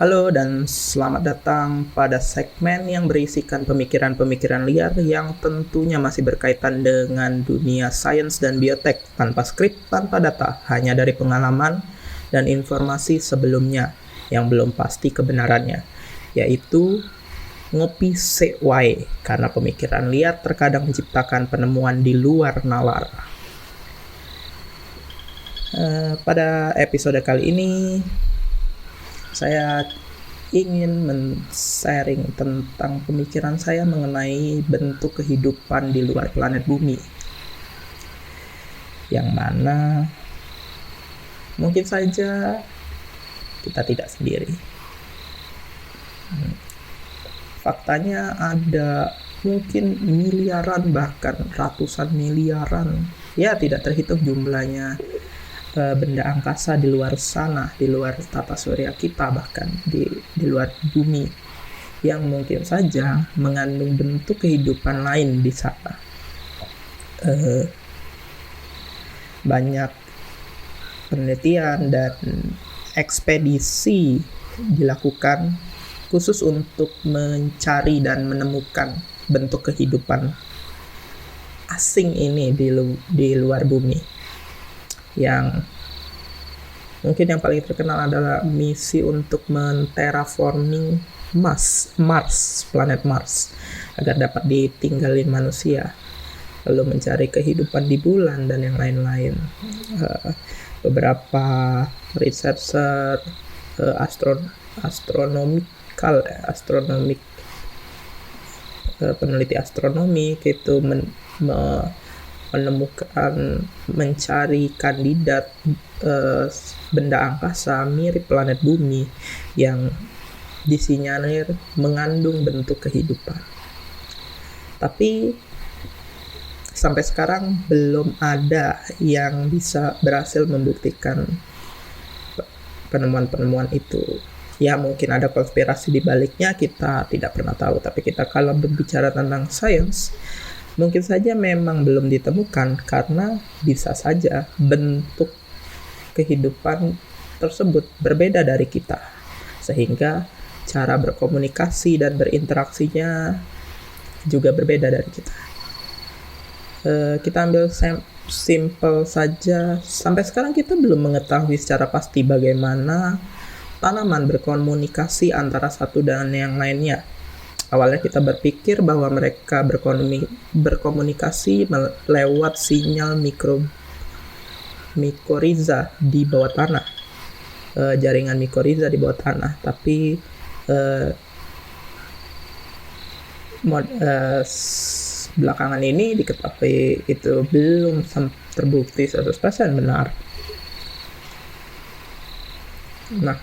Halo dan selamat datang pada segmen yang berisikan pemikiran-pemikiran liar yang tentunya masih berkaitan dengan dunia sains dan biotek, tanpa skrip, tanpa data, hanya dari pengalaman dan informasi sebelumnya yang belum pasti kebenarannya, yaitu ngopi sesuai, karena pemikiran liar terkadang menciptakan penemuan di luar nalar. Pada episode kali ini saya ingin men-sharing tentang pemikiran saya mengenai bentuk kehidupan di luar planet bumi, yang mana mungkin saja kita tidak sendiri. Faktanya ada mungkin miliaran, bahkan ratusan miliaran, ya tidak terhitung jumlahnya, benda angkasa di luar sana, di luar tata surya kita, bahkan di luar bumi, yang mungkin saja mengandung bentuk kehidupan lain di sana. Banyak penelitian dan ekspedisi dilakukan khusus untuk mencari dan menemukan bentuk kehidupan asing ini di luar bumi. Yang mungkin yang paling terkenal adalah misi untuk men-terraforming Mars, planet Mars, agar dapat ditinggalin manusia, lalu mencari kehidupan di bulan dan yang lain-lain. Beberapa researcher peneliti astronomi itu menemukan, mencari kandidat benda angkasa mirip planet bumi yang disinyalir mengandung bentuk kehidupan. Tapi sampai sekarang belum ada yang bisa berhasil membuktikan penemuan-penemuan itu. Ya mungkin ada konspirasi di baliknya, kita tidak pernah tahu. Tapi kita kalau berbicara tentang sains, mungkin saja memang belum ditemukan, karena bisa saja bentuk kehidupan tersebut berbeda dari kita, sehingga cara berkomunikasi dan berinteraksinya juga berbeda dari kita. Kita ambil simple saja, sampai sekarang kita belum mengetahui secara pasti bagaimana tanaman berkomunikasi antara satu dan yang lainnya. Awalnya kita berpikir bahwa mereka berkomunikasi lewat sinyal mikoriza di bawah tanah, jaringan mikoriza di bawah tanah. Tapi belakangan ini diketahui itu belum terbukti 100% benar. Nah,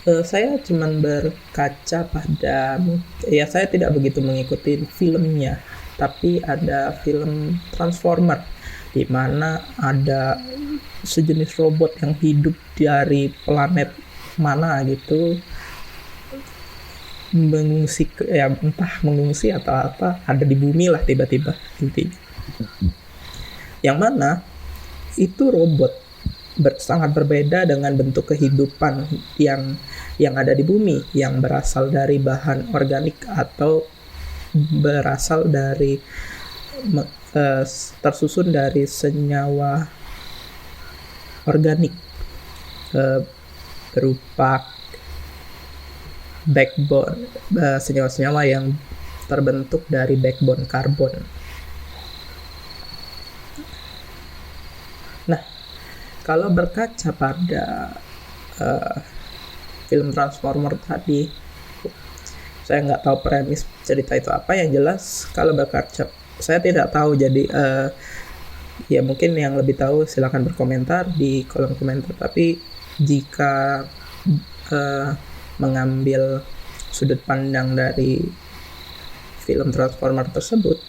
saya cuman berkaca pada, ya saya tidak begitu mengikuti filmnya, tapi ada film Transformer di mana ada sejenis robot yang hidup dari planet mana gitu, mengungsi, ya entah mengungsi atau apa, ada di bumi lah tiba-tiba intinya. Yang mana itu robot sangat berbeda dengan bentuk kehidupan yang ada di bumi, yang berasal dari bahan organik atau berasal dari tersusun dari senyawa organik, berupa backbone, senyawa-senyawa yang terbentuk dari backbone karbon. Nah, kalau berkaca pada film Transformer tadi, saya nggak tahu premis cerita itu apa. Yang jelas kalau berkaca, saya tidak tahu. Jadi ya mungkin yang lebih tahu silakan berkomentar di kolom komentar. Tapi jika mengambil sudut pandang dari film Transformer tersebut,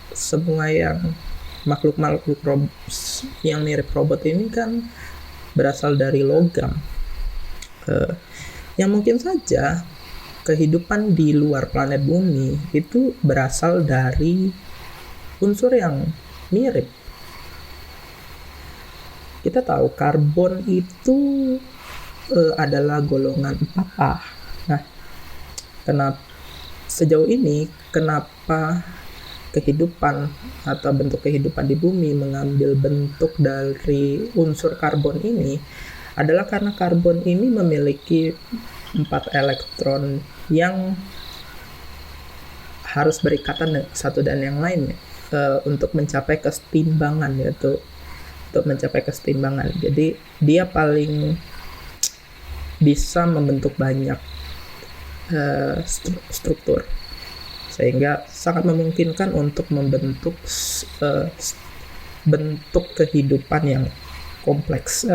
semua yang makhluk-makhluk yang mirip robot ini kan berasal dari logam, yang mungkin saja kehidupan di luar planet bumi itu berasal dari unsur yang mirip. kita tahu karbon itu adalah golongan 4A. Nah, sejauh ini kenapa kehidupan atau bentuk kehidupan di bumi mengambil bentuk dari unsur karbon ini adalah karena karbon ini memiliki 4 elektron yang harus berikatan satu dan yang lain untuk mencapai kesetimbangan, yaitu untuk mencapai kesetimbangan. Jadi dia paling bisa membentuk banyak struktur, sehingga sangat memungkinkan untuk membentuk bentuk kehidupan yang kompleks,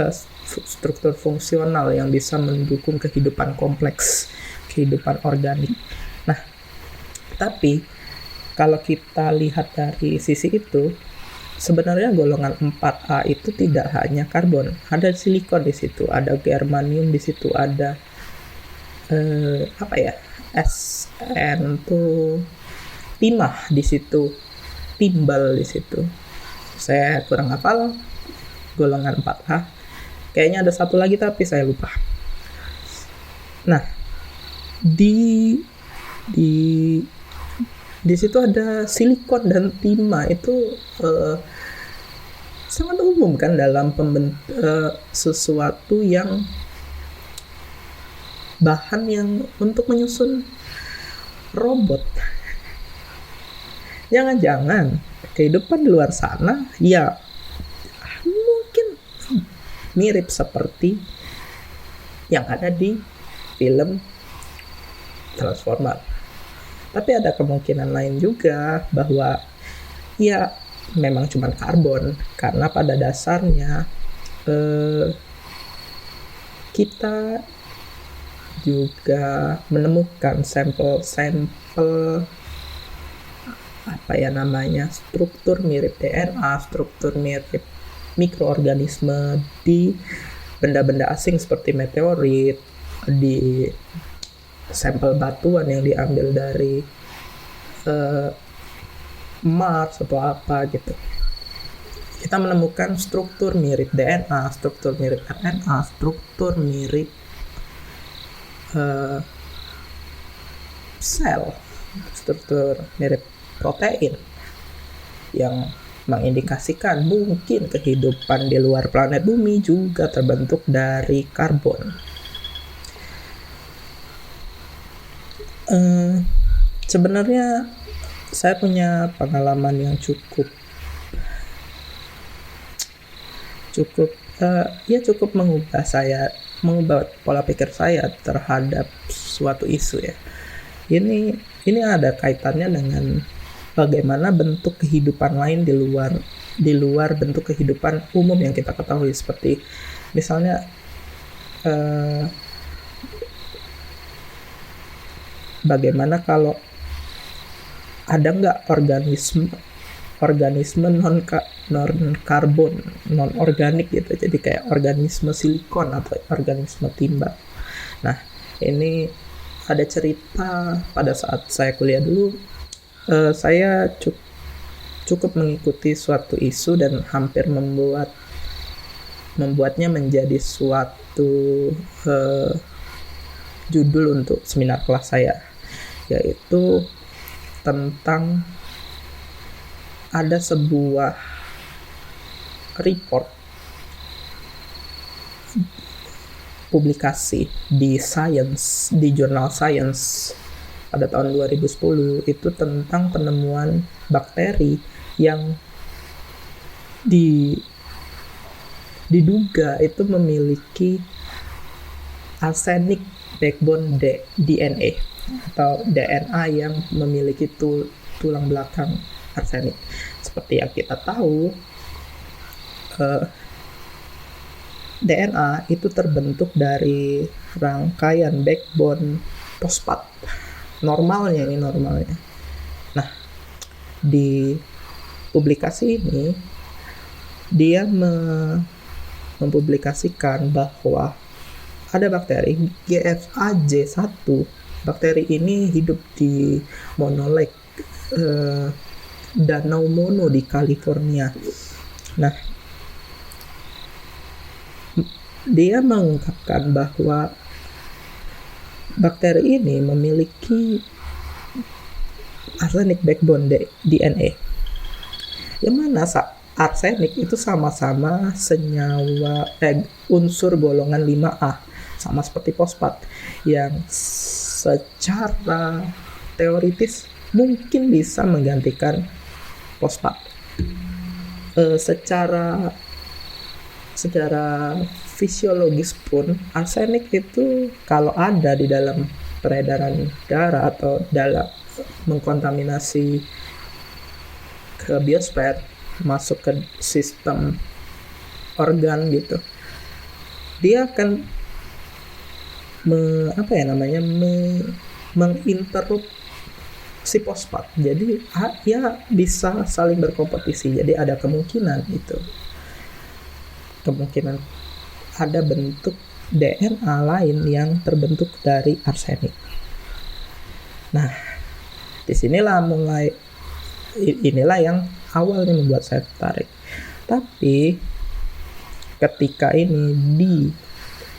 struktur fungsional yang bisa mendukung kehidupan kompleks, kehidupan organik. Nah, tapi kalau kita lihat dari sisi itu, sebenarnya golongan 4A itu tidak hanya karbon, ada silikon di situ, ada germanium di situ, ada SN tuh timah di situ, timbal di situ. Saya kurang hafal golongan 4A. Kayaknya ada satu lagi tapi saya lupa. Nah, di situ ada silikon dan timah. Itu sangat umum kan dalam sesuatu yang bahan yang untuk menyusun robot. Jangan-jangan kehidupan di luar sana ya mungkin mirip seperti yang ada di film Transformer. Tapi ada kemungkinan lain juga bahwa ya memang cuma karbon, karena pada dasarnya kita juga menemukan sampel struktur mirip DNA, struktur mirip mikroorganisme di benda-benda asing seperti meteorit, di sampel batuan yang diambil dari Mars atau apa gitu. Kita menemukan struktur mirip DNA, struktur mirip RNA, struktur mirip sel, struktur mirip protein yang mengindikasikan mungkin kehidupan di luar planet bumi juga terbentuk dari karbon. Sebenarnya saya punya pengalaman yang cukup mengubah pola pikir saya terhadap suatu isu ya. Ini ada kaitannya dengan bagaimana bentuk kehidupan lain di luar bentuk kehidupan umum yang kita ketahui, seperti misalnya bagaimana kalau ada nggak organisme non karbon, non organik gitu, jadi kayak organisme silikon atau organisme timbal. Nah, ini ada cerita pada saat saya kuliah dulu. Saya cukup mengikuti suatu isu dan hampir membuatnya menjadi suatu judul untuk seminar kelas saya, yaitu tentang ada sebuah report publikasi di Science, di jurnal Science pada tahun 2010 itu tentang penemuan bakteri yang diduga itu memiliki arsenic backbone DNA atau DNA yang memiliki tulang belakang arsenik. Seperti yang kita tahu, DNA itu terbentuk dari rangkaian backbone fosfat. Normalnya. Nah, di publikasi ini dia mempublikasikan bahwa ada bakteri GFAJ1. Bakteri ini hidup di monolek Danau Mono di California. Nah, dia mengungkapkan bahwa bakteri ini memiliki arsenic backbone DNA, yang mana arsenik itu sama-sama senyawa unsur golongan 5A, sama seperti fosfat, yang secara teoritis mungkin bisa menggantikan fosfat. Secara fisiologis pun arsenik itu kalau ada di dalam peredaran darah atau dalam mengkontaminasi ke biosfer, masuk ke sistem organ gitu, dia akan menginterup si fosfat. Jadi ya bisa saling berkompetisi. Jadi ada kemungkinan ada bentuk DNA lain yang terbentuk dari arsenik. Nah, inilah yang awalnya membuat saya tertarik. Tapi ketika ini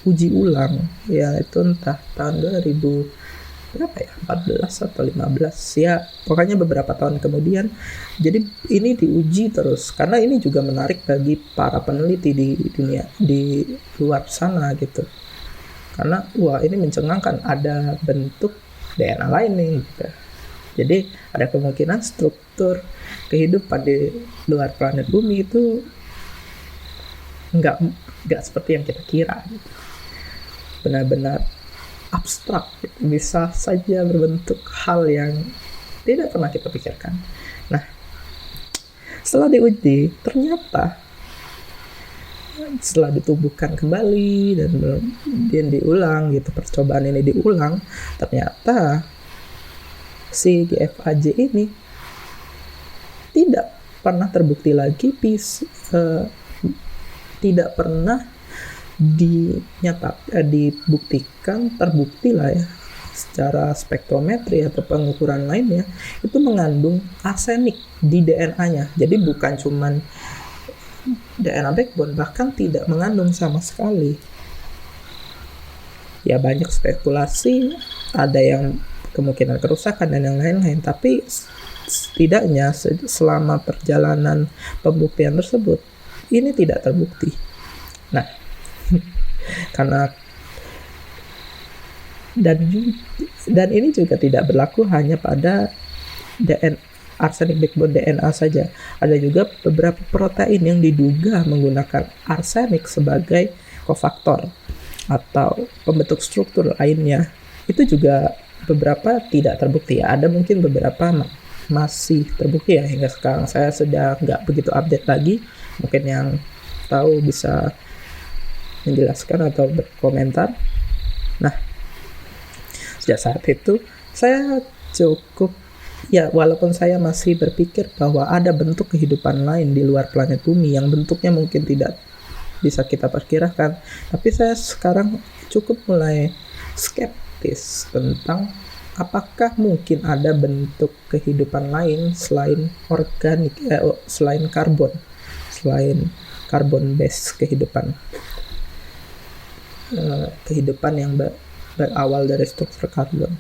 diuji ulang, ya itu entah tahun 14 atau 15 ya, pokoknya beberapa tahun kemudian. Jadi ini diuji terus karena ini juga menarik bagi para peneliti di dunia di luar sana gitu, karena wah ini mencengangkan, ada bentuk DNA lain nih gitu. Jadi ada kemungkinan struktur kehidupan di luar planet bumi itu nggak seperti yang kita kira gitu. Benar-benar abstrak, bisa saja berbentuk hal yang tidak pernah kita pikirkan. Nah, setelah diuji, ternyata setelah ditumbuhkan kembali dan diulang gitu, percobaan ini diulang, ternyata si GFAJ ini tidak pernah terbukti lagi, tidak pernah terbukti lah ya secara spektrometri atau pengukuran lainnya itu mengandung arsenik di DNA-nya. Jadi bukan cuman DNA backbone, bahkan tidak mengandung sama sekali. Ya banyak spekulasi, ada yang kemungkinan kerusakan dan yang lain-lain, tapi setidaknya selama perjalanan pembuktian tersebut ini tidak terbukti. Nah, karena dan ini juga tidak berlaku hanya pada arsenic backbone DNA saja. Ada juga beberapa protein yang diduga menggunakan arsenik sebagai kofaktor atau pembentuk struktur lainnya. Itu juga beberapa tidak terbukti ya. Ada mungkin beberapa masih terbukti ya hingga sekarang. Saya sudah nggak begitu update lagi. Mungkin yang tahu bisa menjelaskan atau berkomentar. Nah, sejak saat itu saya cukup ya, walaupun saya masih berpikir bahwa ada bentuk kehidupan lain di luar planet bumi yang bentuknya mungkin tidak bisa kita perkirakan, tapi saya sekarang cukup mulai skeptis tentang apakah mungkin ada bentuk kehidupan lain selain organik, selain karbon base kehidupan yang berawal dari struktur karbon.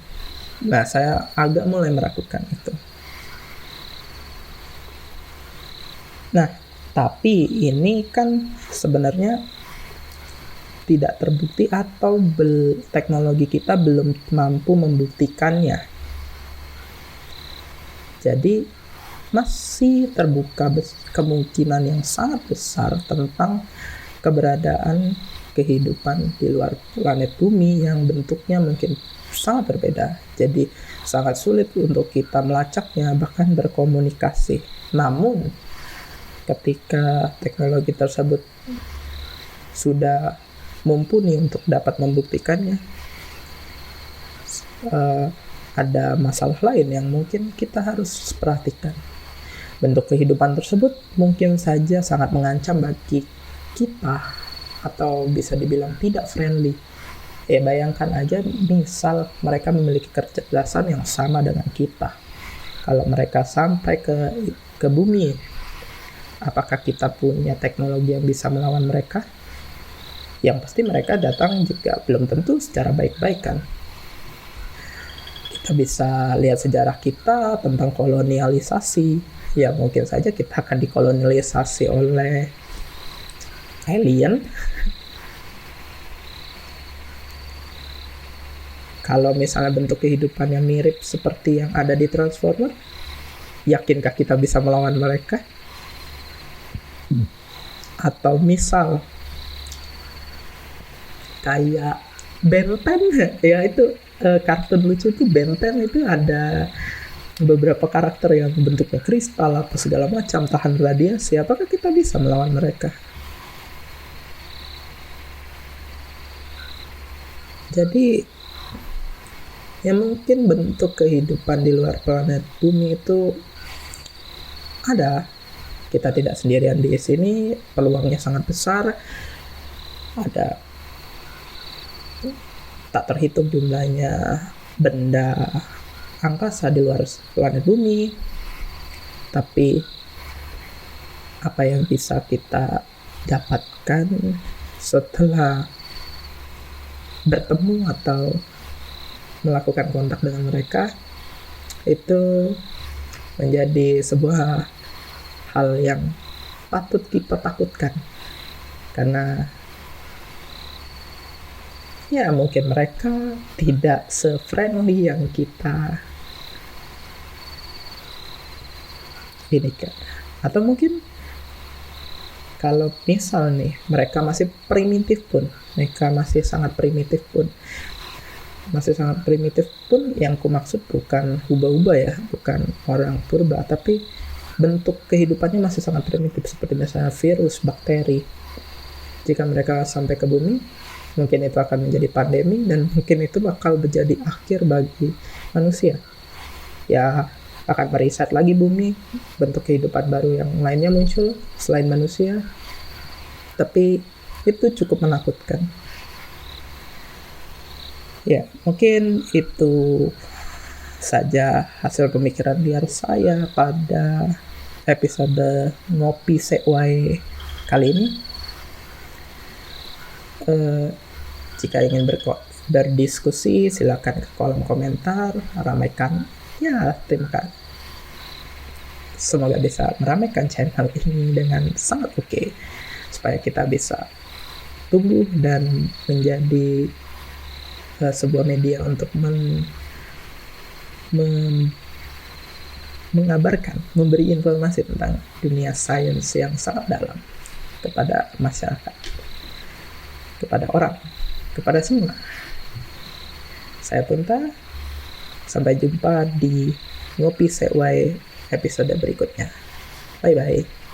Nah, saya agak mulai meragukan itu. Nah, tapi ini kan sebenarnya tidak terbukti atau teknologi kita belum mampu membuktikannya. Jadi masih terbuka kemungkinan yang sangat besar tentang keberadaan kehidupan di luar planet bumi yang bentuknya mungkin sangat berbeda. Jadi sangat sulit untuk kita melacaknya, bahkan berkomunikasi. Namun ketika teknologi tersebut sudah mumpuni untuk dapat membuktikannya, ada masalah lain yang mungkin kita harus perhatikan. Bentuk kehidupan tersebut mungkin saja sangat mengancam bagi kita, atau bisa dibilang tidak friendly. Bayangkan aja misal mereka memiliki kecerdasan yang sama dengan kita. Kalau mereka sampai ke bumi, apakah kita punya teknologi yang bisa melawan mereka? Yang pasti mereka datang juga belum tentu secara baik-baik kan. Kita bisa lihat sejarah kita tentang kolonialisasi. Ya mungkin saja kita akan dikolonialisasi oleh alien. Kalau misalnya bentuk kehidupannya mirip seperti yang ada di Transformer, yakinkah kita bisa melawan mereka? Atau misal kayak Ben 10, ya itu kartun lucu tuh Ben 10 itu ada beberapa karakter yang bentuknya kristal apa segala macam, tahan radiasi. Apakah kita bisa melawan mereka? Jadi ya mungkin bentuk kehidupan di luar planet bumi itu ada. Kita tidak sendirian di sini, peluangnya sangat besar. Ada tak terhitung jumlahnya benda angkasa di luar planet bumi. Tapi apa yang bisa kita dapatkan setelah bertemu atau melakukan kontak dengan mereka itu menjadi sebuah hal yang patut kita takutkan, karena ya mungkin mereka tidak se-friendly yang kita ini kan. Atau mungkin kalau misal nih mereka masih primitif pun, yang ku maksud bukan hubah-hubah ya, bukan orang purba, tapi bentuk kehidupannya masih sangat primitif seperti misalnya virus, bakteri. Jika mereka sampai ke bumi, mungkin itu akan menjadi pandemi dan mungkin itu bakal menjadi akhir bagi manusia. Ya akan meriset lagi bumi, bentuk kehidupan baru yang lainnya muncul selain manusia. Tapi itu cukup menakutkan. Ya, mungkin itu saja hasil pemikiran liar saya pada episode Ngopi Sewai kali ini. Jika ingin berdiskusi, silakan ke kolom komentar, ramaikan. Ya, terima kasih. Semoga bisa meramaikan channel ini dengan sangat oke, supaya kita bisa tumbuh dan menjadi sebuah media untuk mengabarkan, memberi informasi tentang dunia sains yang sangat dalam kepada masyarakat, kepada orang, kepada semua. Saya Punta, sampai jumpa di Ngopi Sewai episode berikutnya. Bye-bye.